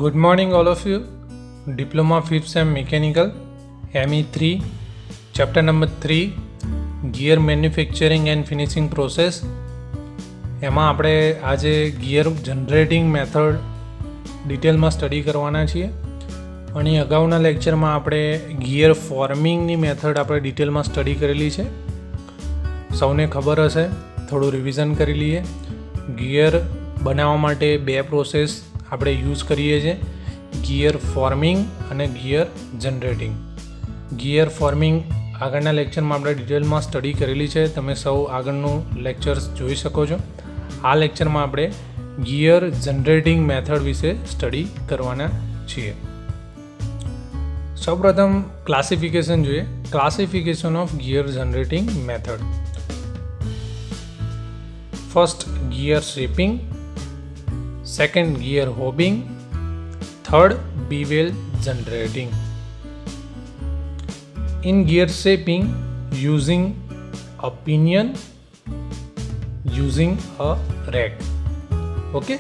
Good morning, all of you. Diploma 5th Sem Mechanical, ME3, Chapter number 3, Gear Manufacturing and Finishing Process. એમાં આપણે આજે gear generating method ડિટેલમાં study કરવાના છીએ અને અગાઉના લેક્ચરમાં આપણે ગિયર ફોર્મિંગની મેથડ આપણે ડિટેલમાં સ્ટડી કરેલી છે. સૌને ખબર હશે, થોડું રિવિઝન કરી લઈએ. ગિયર બનાવવા માટે બે પ્રોસેસ આપણે યુઝ કરીએ છીએ, ગિયર ફોર્મિંગ અને ગિયર જનરેટિંગ. ગિયર ફોર્મિંગ આગળના લેક્ચરમાં આપણે ડિટેલમાં સ્ટડી કરેલી છે, તમે સૌ આગળનું લેક્ચર્સ જોઈ શકો છો. આ લેક્ચરમાં આપણે ગિયર જનરેટિંગ મેથડ વિશે સ્ટડી કરવાના છીએ. સૌપ્રથમ ક્લાસિફિકેશન જોઈએ. Classification of gear generating method. First, gear shaping. Second, gear hobbing. Third, bevel generating. In gear shaping, using a pinion, using a rack. Okay,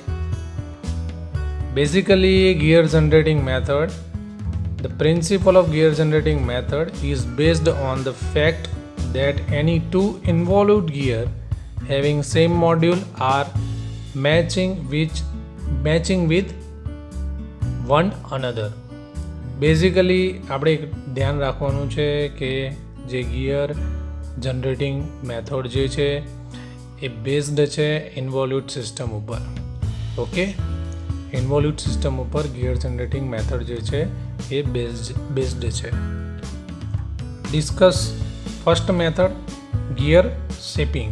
basically gear generating method, the principle of gear generating method is based on the fact that any two involved gear having same module are matching with one another. Basically આપણે એક ધ્યાન રાખવાનું છે કે જે gear generating method જે છે એ based છે ઇન્વોલ્યુટ સિસ્ટમ ઉપર. ઓકે, ઇન્વોલ્યુટ સિસ્ટમ ઉપર ગિયર જનરેટિંગ મેથડ જે છે એ બેઝડ છે. Discuss first method, gear shaping.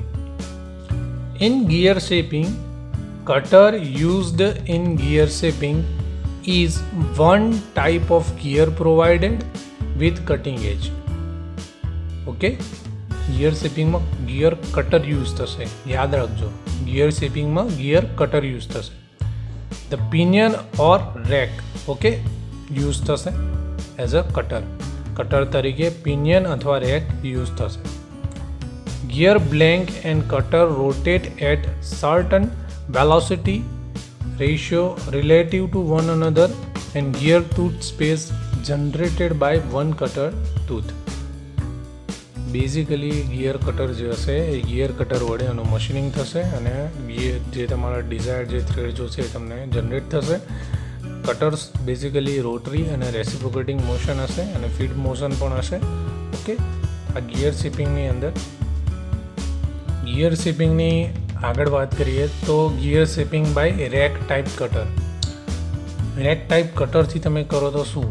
In gear shaping, cutter used in gear shaping is one type of gear provided with cutting edge. Okay, gear shaping માં gear cutter use થશે, યાદ રાખજો. gear shaping માં gear cutter use થશે. the pinion or rack, okay, use થશે as a cutter તરીકે pinion અથવા rack use થશે. gear blank and cutter rotate at certain velocity ratio relative to one another and gear tooth space generated by one cutter tooth. Basically gear cutter જે હશે એ gear cutter વડે એનું machining થશે અને gear જે તમારા desired જે થ્રેડ જોશે એ તમને જનરેટ થશે. કટર્સ બેઝિકલી રોટરી અને રેસિપ્રોકેટિંગ મોશન હશે અને ફીડ મોશન પણ હશે. ઓકે, આ ગિયર શેપિંગની અંદર ગિયર શેપિંગની આગળ વાત કરીએ તો gear shaping by rack type cutter. Rack type કટરથી તમે કરો તો શું?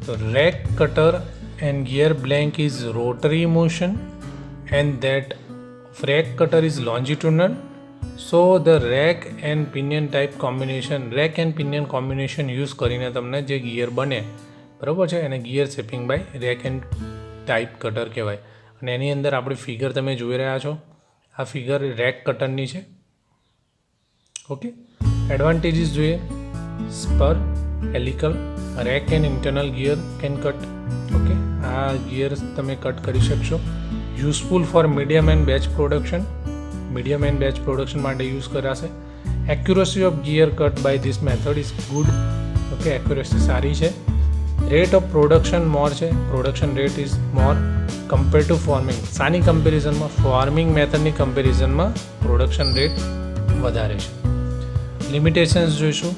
તો rack cutter and gear blank is rotary motion and that rack cutter is longitudinal. So the rack and pinion type combination, rack and pinion combination use કરીને તમને જે gear બને, બરાબર છે, એને gear shaping by rack and type cutter કહેવાય. અને એની અંદર આપણી ફિગર તમે જોઈ રહ્યા છો, આ ફિગર રેક કટરની છે. ઓકે, એડવાન્ટેજીસ જોઈએ. Spur, helical, rack and internal gear can cut. Okay, આ ગિયર તમે કટ કરી શકશો. Useful for medium and batch production, medium and batch production માટે યુઝ કરાશે. Accuracy of gear cut by this method is good. Okay, accuracy સારી છે. Rate of production more છે, production rate is more compare to forming. સાની કમ્પેરિઝનમાં, forming મેથડની કમ્પેરિઝનમાં production rate વધારે છે. લિમિટેશન્સ જોઈશું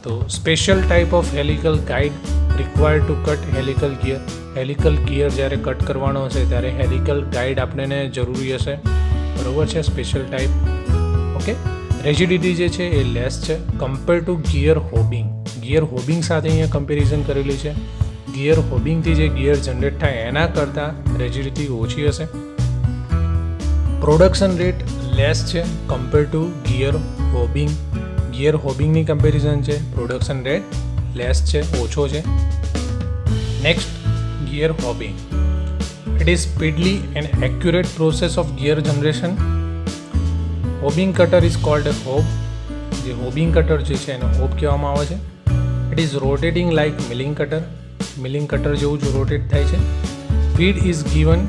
તો special type of helical guide required to cut helical gear. Helical gear જ્યારે કટ કરવાનો હશે ત્યારે હેલિકલ ગાઈડ આપણને જરૂરી હશે, બરાબર છે, સ્પેશિયલ ટાઈપ. ઓકે, રેજિડિટી જે છે એ લેસ છે compare to gear hobbing. Gear હોબિંગ સાથે અહીંયા કમ્પેરિઝન કરેલી છે. ગિયર હોબિંગથી જે ગિયર જનરેટ થાય એના કરતાં રેજિડિટી ઓછી હશે. પ્રોડક્શન રેટ લેસ છે compare to gear hobbing. Gear હોબિંગની કમ્પેરિઝન છે, પ્રોડક્શન રેટ લેસ છે, ઓછો છે. Next, gear hobbing. It is speedily and accurate process of gear generation. Hobbing cutter is called a hob. જે hobbing cutter જે છે એને હોબ કહેવામાં આવે છે. It is rotating like milling cutter. Milling cutter જેવું જ રોટેટ થાય છે. Feed is given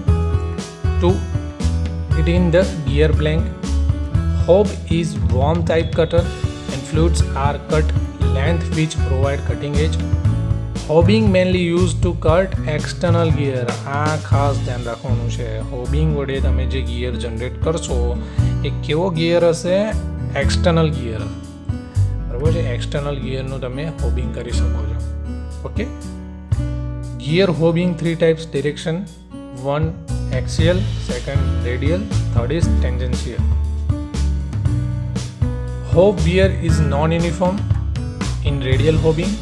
to it in the gear blank. Hob is worm type cutter and fluids are cut length which provide cutting edge. Hobbing mainly use to cut external gear. આ ખાસ ધ્યાન રાખવાનું છે. હોબિંગ વડે તમે જે ગિયર જનરેટ કરશો એ કેવો ગિયર હશે? External gear. બરાબર છે. એક્સટર્નલ ગિયરનું તમે હોબિંગ કરી શકો છો. Okay. Gear hobbing 3 types direction. 1 axial, 2nd radial, 3rd is tangential. Hob wear is non-uniform in radial hobbing.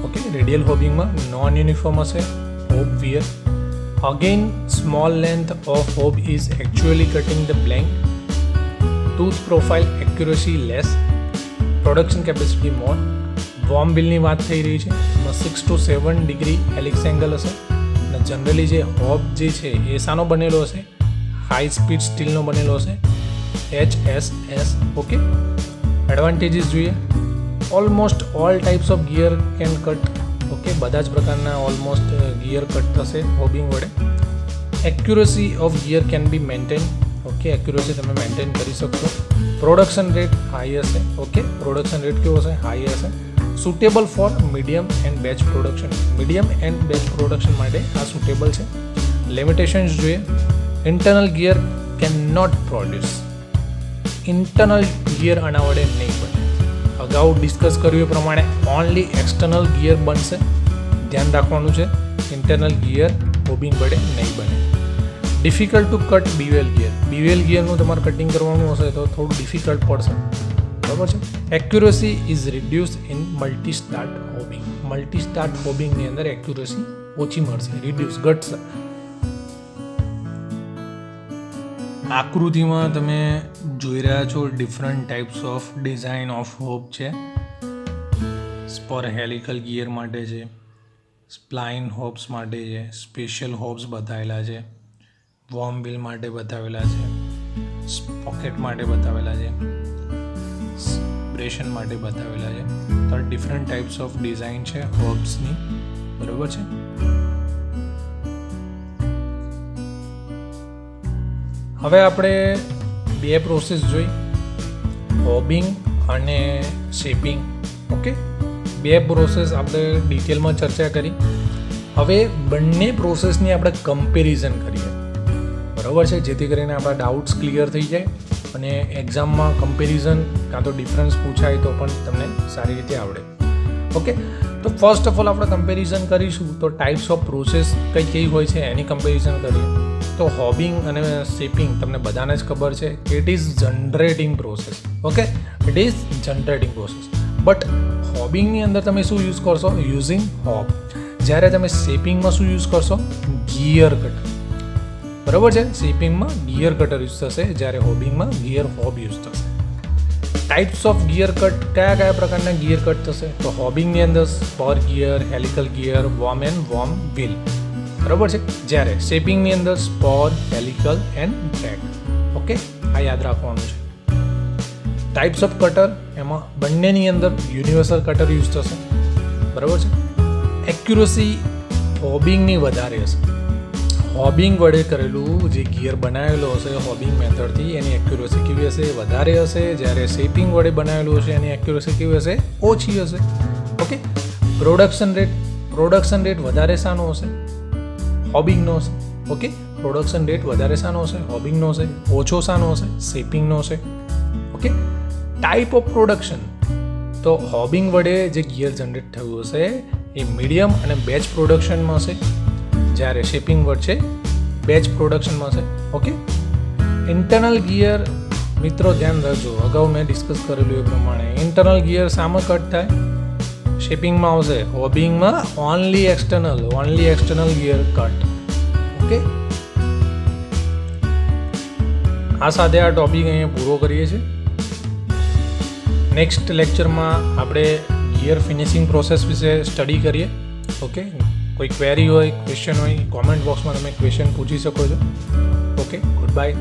Okay, radial હોબિંગમાં નોન યુનિફોર્મ હશે hob wear. Again small length of hob is actually cutting the blank. Tooth profile accuracy less, production capacity more. Worm બિલની વાત થઈ રહી છે. એમાં 6 to 7 degree helix angle હશે. અને જનરલી જે હોબ જે છે એ શાનો બનેલો હશે? હાઈ સ્પીડ સ્ટીલનો બનેલો હશે. HSS. ઓકે. એડવાન્ટેજીસ જોઈએ. Almost all types of gear can cut. Okay, બધા જ પ્રકારના ઓલમોસ્ટ ગિયર કટ થશે હોબિંગ વડે. Accuracy of gear can be maintain. Okay, accuracy તમે મેન્ટેન કરી શકશો. પ્રોડક્શન રેટ હાઈ હશે. ઓકે, પ્રોડક્શન રેટ કેવો હશે? હાઈ હશે. Suitable for medium and batch production. Medium and batch production માટે આ સુટેબલ છે. લિમિટેશન્સ જોઈએ. ઇન્ટરનલ ગિયર કેન નોટ પ્રોડ્યુસ. ઇન્ટરનલ ગિયર આના વડે નહીં બને. અગાઉ ડિસ્કસ કર્યું એ પ્રમાણે ઓનલી એક્સટર્નલ ગિયર બનશે. ધ્યાન રાખવાનું છે. ઇન્ટરનલ ગિયર હોબિંગ વડે નહીં બને. Difficult to cut bevel gear. Bevel ગિયરનું તમારે કટિંગ કરવાનું હશે તો થોડું ડિફિકલ્ટ પડશે. બરાબર છે. Accuracy is reduce in multi start hobbing. Multi start હોબિંગની અંદર એક્યુરેસી ઓછી મળશે, રિડ્યુસ, ઘટશે. આકૃતિમાં તમે જોઈ રહ્યા છો different types of design of hob છે. સ્પર હેલિકલ ગિયર માટે છે, સ્પ્લાઇન હોબ્સ માટે છે, સ્પેશિયલ હોબ્સ બતાવેલા છે, વોર્મ બિલ માટે બતાવેલા છે, પોકેટ માટે બતાવેલા છે, બ્રેશન માટે બતાવેલા છે. તો ડિફરન્ટ ટાઈપ્સ ઓફ ડિઝાઇન છે હોબ્સની. બરાબર છે. હવે આપણે બે પ્રોસેસ જોઈ, હોબિંગ અને શેપિંગ. ઓકે, બે પ્રોસેસ આપણે ડિટેલમાં ચર્ચા કરી. હવે બંને પ્રોસેસની આપણે કમ્પેરિઝન કરીએ. બરાબર છે, જેથી કરીને આપણા ડાઉટ્સ ક્લિયર થઈ જાય અને એક્ઝામમાં કમ્પેરિઝન કાં તો ડિફરન્સ પૂછાય તો પણ તમને સારી રીતે આવડે. ઓકે, તો ફર્સ્ટ ઓફ ઓલ આપણે કમ્પેરિઝન કરીશું તો ટાઈપ્સ ઓફ પ્રોસેસ કઈ હોય છે એની કમ્પેરિઝન કરીએ. તો હોબિંગ અને શેપિંગ તમને બધાને જ ખબર છે કે it is generating process. Okay, it is generating process. But હોબિંગની અંદર તમે શું યુઝ કરશો? Using hob. જ્યારે તમે શેપિંગમાં શું યુઝ કરશો? Gear cutter. બરાબર છે. શેપિંગમાં ગિયર કટર યુઝ થશે, જ્યારે હોબિંગમાં ગિયર હોબ યુઝ થશે. ટાઈપ્સ ઓફ ગિયર કટ, કયા પ્રકારના ગિયર કટ થશે? તો હોબિંગની અંદર spur gear, helical gear, worm and worm wheel. બરાબર છે. જ્યારે શેપિંગની અંદર spur, helical and drag. Okay, આ યાદ રાખવાનું છે. ટાઈપ્સ ઓફ કટર, એમાં બંનેની અંદર યુનિવર્સલ કટર યુઝ થશે. બરાબર છે. એક્યુરેસી હોબિંગની વધારે હશે. હોબિંગ વડે કરેલું જે ગિયર બનાવેલો હશે હોબિંગ મેથડથી એની એક્યુરેસી કેવી હશે? વધારે હશે. જ્યારે શેપિંગ વડે બનાવેલું હશે એની એક્યુરેસી કેવી હશે? ઓછી હશે. ઓકે. પ્રોડક્શન રેટ વધારે શાનો હશે? હોબિંગનો હશે. ઓકે, પ્રોડક્શન રેટ વધારે શાનો હશે? હોબિંગનો હશે. ઓછો શાનો હશે? શેપિંગનો હશે. ઓકે. ટાઈપ ઓફ પ્રોડક્શન, તો હોબિંગ વડે જે ગિયર જનરેટ થયું હશે એ મીડિયમ અને બેચ પ્રોડક્શનમાં હશે, જ્યારે શેપિંગ વચ્ચે બેચ પ્રોડક્શનમાં હશે. ઓકે. ઇન્ટરનલ ગિયર, મિત્રો ધ્યાન રાખજો, અગાઉ મેં ડિસ્કસ કરેલું એ પ્રમાણે ઇન્ટરનલ ગિયર શામાં કટ થાય? શેપિંગમાં આવશે. હોબિંગમાં only external gear cut. Okay, આ સાથે આ ટોપિક અહીંયા પૂરો કરીએ છીએ. નેક્સ્ટ લેક્ચરમાં આપણે ગિયર ફિનિશિંગ પ્રોસેસ વિશે સ્ટડી કરીએ. ઓકે, કોઈ ક્વેરી હોય, ક્વેશ્ચન હોય, કોમેન્ટ બોક્સમાં તમે ક્વેશ્ચન પૂછી શકો છો. Okay, good bye.